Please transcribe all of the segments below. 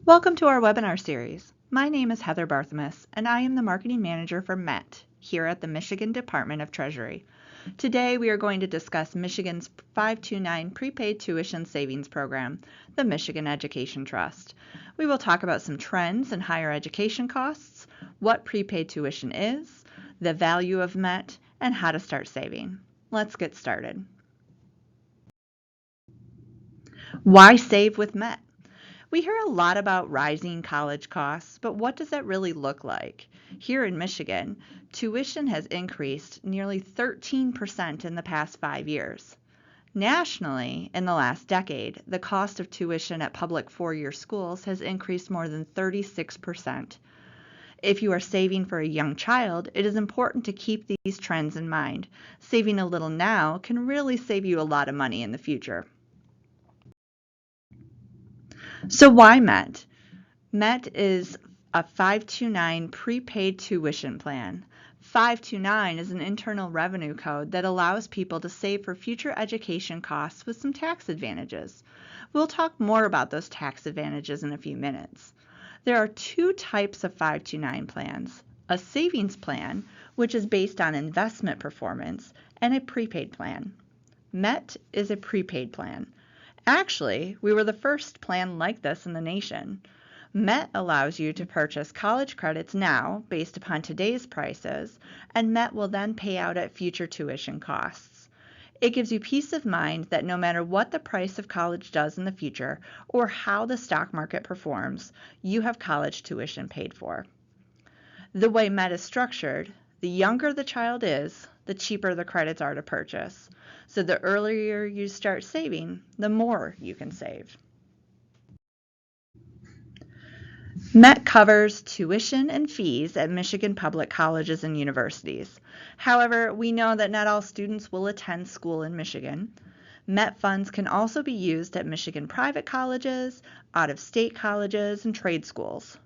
Welcome to our webinar series. My name is Heather Barthemus, and I am the Marketing Manager for MET here at the Michigan Department of Treasury. Today we are going to discuss Michigan's 529 Prepaid Tuition Savings Program, the Michigan Education Trust. We will talk about some trends in higher education costs, what prepaid tuition is, the value of MET, and how to start saving. Let's get started. Why save with MET? We hear a lot about rising college costs, but what does that really look like? Here in Michigan, tuition has increased nearly 13% in the past 5 years. Nationally, in the last decade, the cost of tuition at public four-year schools has increased more than 36%. If you are saving for a young child, it is important to keep these trends in mind. Saving a little now can really save you a lot of money in the future. So why MET? MET is a 529 prepaid tuition plan. 529 is an internal revenue code that allows people to save for future education costs with some tax advantages. We'll talk more about those tax advantages in a few minutes. There are two types of 529 plans: a savings plan, which is based on investment performance, and a prepaid plan. MET is a prepaid plan. Actually, we were the first plan like this in the nation. MET allows you to purchase college credits now based upon today's prices, and MET will then pay out at future tuition costs. It gives you peace of mind that no matter what the price of college does in the future or how the stock market performs, you have college tuition paid for. The way MET is structured, the younger the child is, the cheaper the credits are to purchase. So the earlier you start saving, the more you can save. MET covers tuition and fees at Michigan public colleges and universities. However, we know that not all students will attend school in Michigan. MET funds can also be used at Michigan private colleges, out-of-state colleges, and trade schools.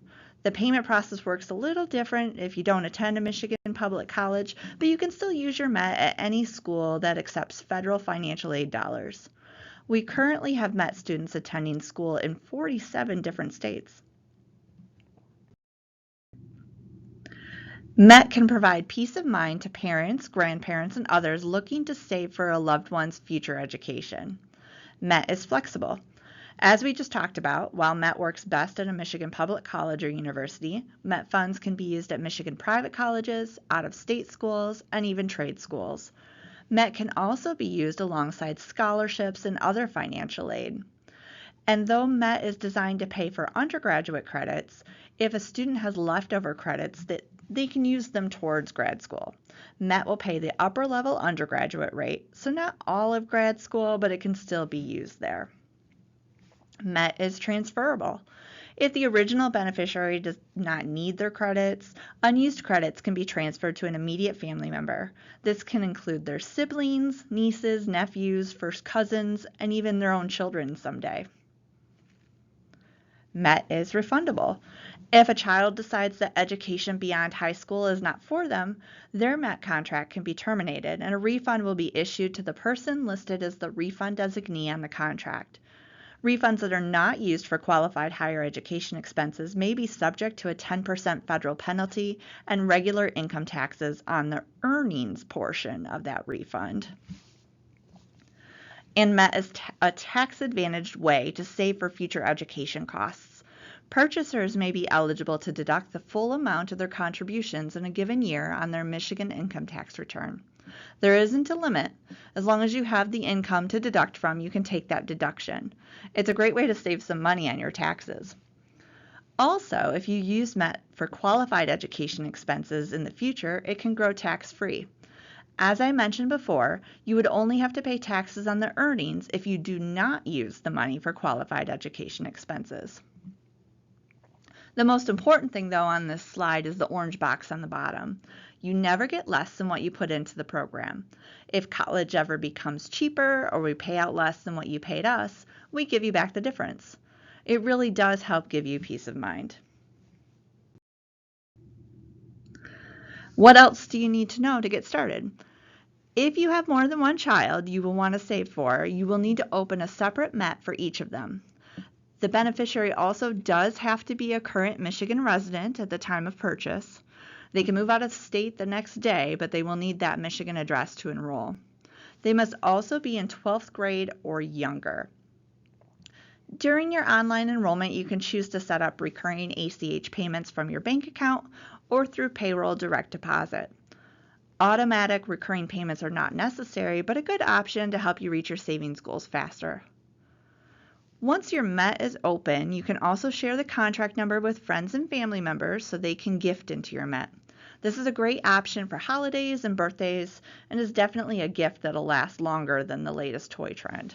The payment process works a little different if you don't attend a Michigan public college, but you can still use your MET at any school that accepts federal financial aid dollars. We currently have MET students attending school in 47 different states. MET can provide peace of mind to parents, grandparents, and others looking to save for a loved one's future education. MET is flexible. As we just talked about, while MET works best at a Michigan public college or university, MET funds can be used at Michigan private colleges, out-of-state schools, and even trade schools. MET can also be used alongside scholarships and other financial aid. And though MET is designed to pay for undergraduate credits, if a student has leftover credits, they can use them towards grad school. MET will pay the upper level undergraduate rate, so not all of grad school, but it can still be used there. MET is transferable. If the original beneficiary does not need their credits, unused credits can be transferred to an immediate family member. This can include their siblings, nieces, nephews, first cousins, and even their own children someday. MET is refundable. If a child decides that education beyond high school is not for them, their MET contract can be terminated and a refund will be issued to the person listed as the refund designee on the contract. Refunds that are not used for qualified higher education expenses may be subject to a 10% federal penalty and regular income taxes on the earnings portion of that refund. And MET is a tax-advantaged way to save for future education costs. Purchasers may be eligible to deduct the full amount of their contributions in a given year on their Michigan income tax return. There isn't a limit. As long as you have the income to deduct from, you can take that deduction. It's a great way to save some money on your taxes. Also, if you use MET for qualified education expenses in the future, it can grow tax-free. As I mentioned before, you would only have to pay taxes on the earnings if you do not use the money for qualified education expenses. The most important thing, though, on this slide is the orange box on the bottom. You never get less than what you put into the program. If college ever becomes cheaper or we pay out less than what you paid us, we give you back the difference. It really does help give you peace of mind. What else do you need to know to get started? If you have more than one child you will want to save for, you will need to open a separate MET for each of them. The beneficiary also does have to be a current Michigan resident at the time of purchase. They can move out of state the next day, but they will need that Michigan address to enroll. They must also be in 12th grade or younger. During your online enrollment, you can choose to set up recurring ACH payments from your bank account or through payroll direct deposit. Automatic recurring payments are not necessary, but a good option to help you reach your savings goals faster. Once your MET is open, you can also share the contract number with friends and family members so they can gift into your MET. This is a great option for holidays and birthdays and is definitely a gift that'll last longer than the latest toy trend.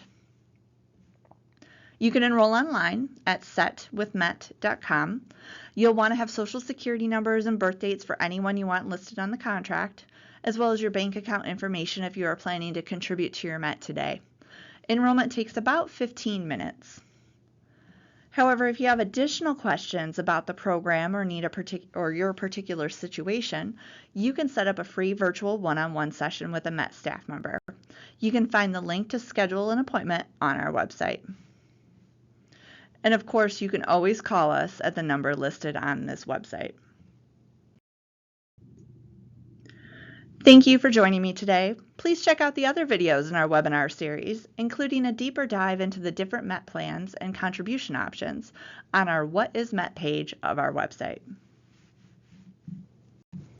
You can enroll online at setwithmet.com. You'll want to have social security numbers and birth dates for anyone you want listed on the contract, as well as your bank account information if you are planning to contribute to your MET today. Enrollment takes about 15 minutes. However, if you have additional questions about the program or need your particular situation, you can set up a free virtual one-on-one session with a MET staff member. You can find the link to schedule an appointment on our website. And of course, you can always call us at the number listed on this website. Thank you for joining me today. Please check out the other videos in our webinar series, including a deeper dive into the different MET plans and contribution options on our What is MET page of our website.